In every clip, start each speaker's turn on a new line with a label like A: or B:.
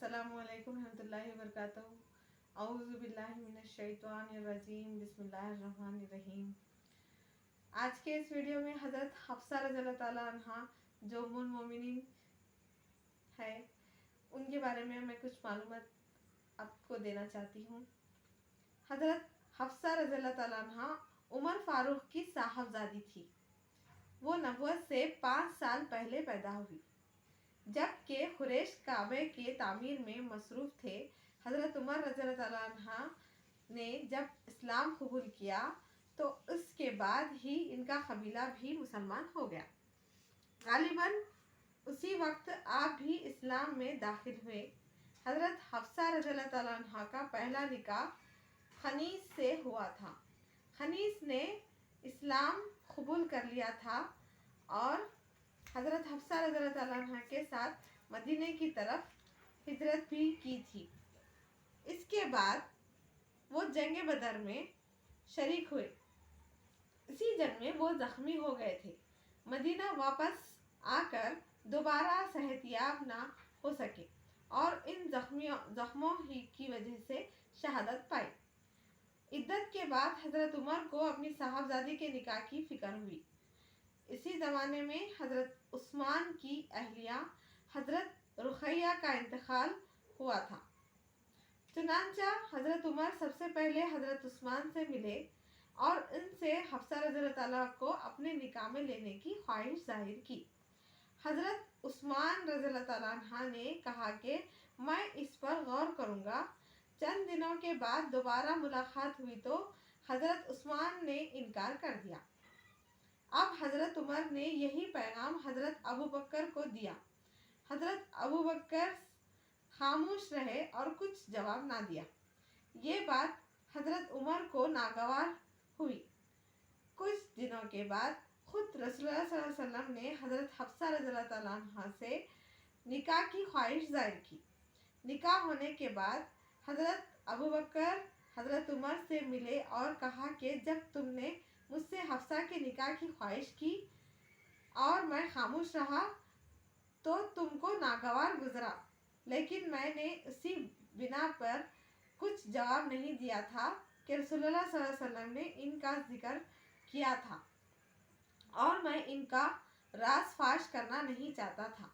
A: अस्सलामु अलैकुम रहमतुल्लाहि वबरकातुहू। औज़ु बिल्लाहि मिनश शैतानिर रजीम। बिस्मिल्लाहिर रहमानिर रहीम। आज के इस वीडियो में हज़रत हफ्सा रज़ियल्लाहु ताला अन्हा जो उम्मुल मोमिनीन है, उनके बारे में मैं कुछ मालूमात आपको देना चाहती हूँ। हज़रत हफ्सा रज़ियल्लाहु ताला अन्हा उमर फारूक की साहबजादी थी। वो नबुव्वत से 5 साल पहले पैदा हुई। जबकि कुरैश काबे के तामीर में मसरूफ़ थे। हज़रत उमर रज़ियल्लाहु ताला अन्हा ने जब इस्लाम कबूल किया तो उसके बाद ही इनका कबीला भी मुसलमान हो गया। गालिबन उसी वक्त आप भी इस्लाम में दाखिल हुए। हज़रत हफ्सा रज़ियल्लाहु ताला अन्हा का पहला निकाह खनीस से हुआ था। खनीस ने इस्लाम कबूल कर लिया था और हज़रत हफ्सा रज़ियल्लाहु ताला अन्हा के साथ मदीने की तरफ हिजरत भी की थी। इसके बाद वो जंग बदर में शरीक हुए। इसी जंग में वो ज़ख्मी हो गए थे। मदीना वापस आकर दोबारा सेहतयाब ना हो सके और इन ज़ख्मों ही की वजह से शहादत पाई। इद्दत के बाद हज़रत उमर को अपनी साहबजादी के निकाह की फ़िक्र हुई। इसी ज़माने में हज़रत उस्मान की अहलिया हज़रत रुक़ैया का इंतकाल हुआ था। चुनांचा हज़रत उमर सबसे पहले हज़रत उस्मान से मिले और उनसे हफ्सा रज़ियल्लाहु ताला को अपने निकाह में लेने की ख्वाहिश जाहिर की। हज़रत उस्मान रज़ियल्लाहु ताला अन्हा ने कहा कि मैं इस पर गौर करूँगा। चंद दिनों के बाद दोबारा मुलाकात हुई तो हज़रत उस्मान ने इनकार कर दिया। अब हज़रत उमर ने यही पैगाम हज़रत अबू बकर को दिया। हज़रत अबू बकर खामोश रहे और कुछ जवाब ना दिया। ये बात हज़रत उमर को नागवार हुई। कुछ दिनों के बाद खुद रसूलुल्लाह सल्लल्लाहु अलैहि वसल्लम ने हज़रत हफ्सा रज़ियल्लाहु ताला अन्हा से निकाह की ख्वाहिश जाहिर की। निकाह होने के बाद हज़रत अबू बकर हज़रत उमर से मिले और कहा कि जब तुमने मुझसे हफ्सा के निकाह की ख्वाहिश की और मैं खामोश रहा तो तुमको नागवार गुजरा, लेकिन मैंने उसी बिना पर कुछ जवाब नहीं दिया था कि रसूलुल्लाह सल्लल्लाहु अलैहि वसल्लम ने इनका जिक्र किया था और मैं इनका राज फाश करना नहीं चाहता था।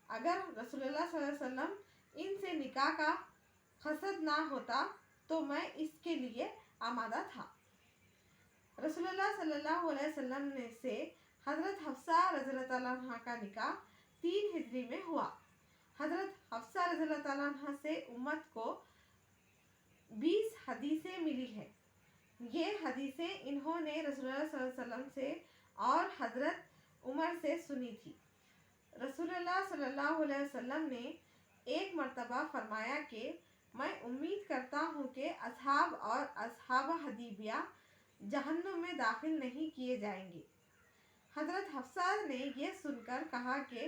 A: अगर रसूलुल्लाह सल्लल्लाहु अलैहि वसल्लम इनसे निकाह का कसद ना होता तो मैं इसके लिए आमादा था। रसूलुल्लाह सल्लल्लाहु अलैहि वसल्लम ने से हज़रत हफ्सा रज़ियल्लाहु ताला अन्हा का निकाह 3 हिजरी में हुआ। हज़रत हफ्सा रज़ियल्लाहु ताला अन्हा से उम्मत को 20 हदीसें मिली है। ये हदीसें इन्होंने रसूलुल्लाह सल्लल्लाहु अलैहि वसल्लम से और हज़रत उमर से सुनी थी। रसूलुल्लाह सल्लल्लाहु अलैहि वसल्लम ने एक मर्तबा फरमाया कि मैं उम्मीद करता हूँ कि असहाब और असहाब हदीबिया जहन्नुम में दाखिल नहीं किए जाएंगे। हज़रत हफ्सा ने यह सुनकर कहा कि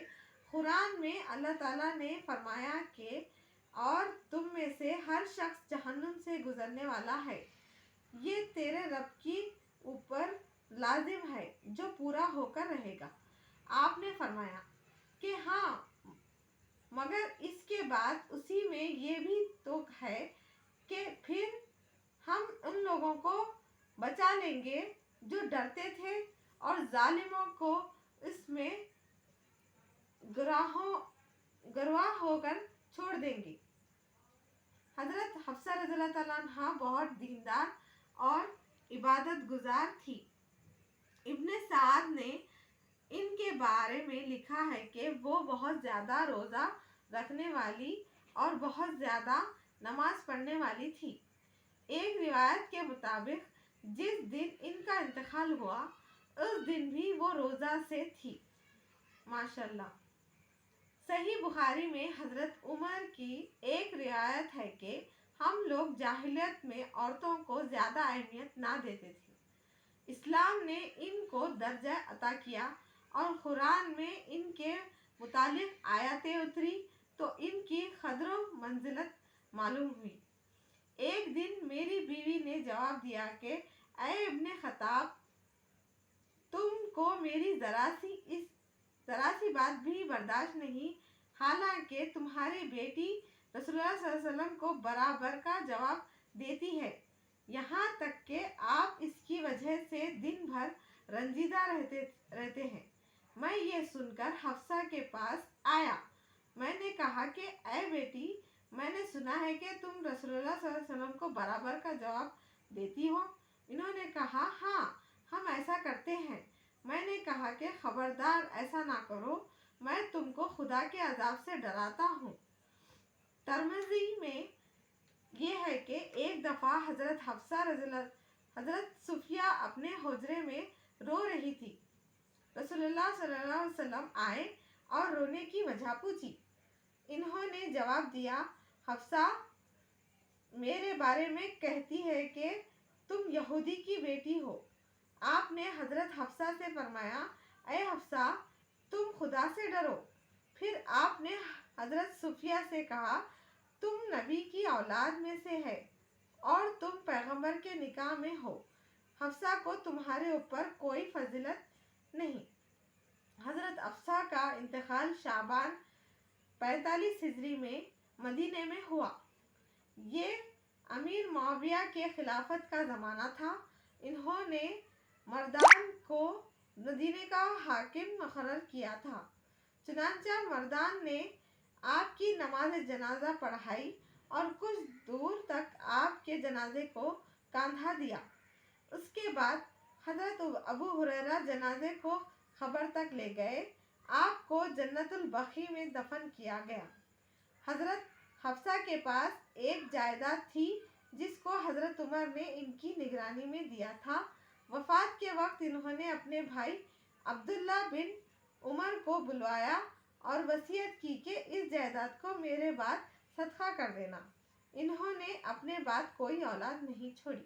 A: कुरान में अल्लाह ताला ने फरमाया कि और तुम में से हर शख्स जहन्नुम से गुजरने वाला है। ये तेरे रब की ऊपर लाजिम है जो पूरा होकर रहेगा। आपने फरमाया कि हाँ, मगर इसके बाद उसी में ये भी तो है कि फिर हम उन लोगों को बचा लेंगे जो डरते थे और जालिमों को इसमें गवाह होकर छोड़ देंगे। हज़रत हफ्सा रज़ियल्लाहु ताला अन्हा बहुत दीनदार और इबादत गुजार थी। इब्ने साद ने इनके बारे में लिखा है कि वो बहुत ज़्यादा रोज़ा रखने वाली और बहुत ज़्यादा नमाज पढ़ने वाली थी। एक रिवायत के मुताबिक जिस दिन इनका इंतकाल हुआ उस दिन भी वो रोज़ा से थी। माशाल्लाह। सही बुखारी में हज़रत उमर की एक रिवायत है कि हम लोग जाहिलियत में औरतों को ज़्यादा अहमियत ना देते थे। इस्लाम ने इनको दर्जा अता किया और कुरान में इनके मुतालिक आयतें उतरी तो इनकी क़द्र मंजिलत मालूम हुई। एक दिन मेरी बीवी ने जवाब दिया कि ऐ इब्ने खत्ताब, तुमको मेरी ज़रा सी बात भी बर्दाश्त नहीं, हालांकि तुम्हारी बेटी रसूलुल्लाह सल्लल्लाहु अलैहि वसल्लम को बराबर का जवाब देती है, यहाँ तक कि आप इसकी वजह से दिन भर रंजीदा रहते हैं। मैं ये सुनकर हफ्सा के पास आया। मैंने कहा कि ऐ बेटी, मैंने सुना है कि तुम रसूलुल्लाह सल्लल्लाहु अलैहि वसल्लम को बराबर का जवाब देती हो। इन्होंने कहा, हाँ, हम ऐसा करते हैं। मैंने कहा कि खबरदार, ऐसा ना करो, मैं तुमको खुदा के अजाब से डराता हूँ। तिरमिज़ी में ये है कि एक दफ़ा हज़रत सुफिया अपने हुजरे में रो रही थी। रसूलुल्लाह सल्लल्लाहु अलैहि वसल्लम आए और रोने की वजह पूछी। इन्होंने जवाब दिया, हफ्सा मेरे बारे में कहती है कि तुम यहूदी की बेटी हो। आपने हजरत हफ्सा से फरमाया, ऐ हफ्सा, तुम खुदा से डरो। फिर आपने हजरत सुफिया से कहा, तुम नबी की औलाद में से है और तुम पैगंबर के निकाह में हो। हफ्सा को तुम्हारे ऊपर कोई फजीलत नहीं। हजरत हफ्सा का इंतकाल शाबान 45 हिजरी में मदीने में हुआ। ये अमीर मुआविया के खिलाफत का ज़माना था। इन्होंने मर्दान को मदीने का हाकिम मुकर्रर किया था। चुनांचा मर्दान ने आपकी नमाज जनाजा पढ़ाई और कुछ दूर तक आपके जनाजे को कांधा दिया। उसके बाद हजरत अबू हुरैरा जनाजे को खबर तक ले गए। आपको जन्नतुल बखी में दफन किया गया। हजरत हफ्सा के पास एक जायदाद थी जिसको हजरत उमर ने इनकी निगरानी में दिया था। वफात के वक्त इन्होंने अपने भाई अब्दुल्ला बिन उमर को बुलवाया और वसीयत की कि इस जायदाद को मेरे बाद सदका कर देना। इन्होंने अपने बाद कोई औलाद नहीं छोड़ी।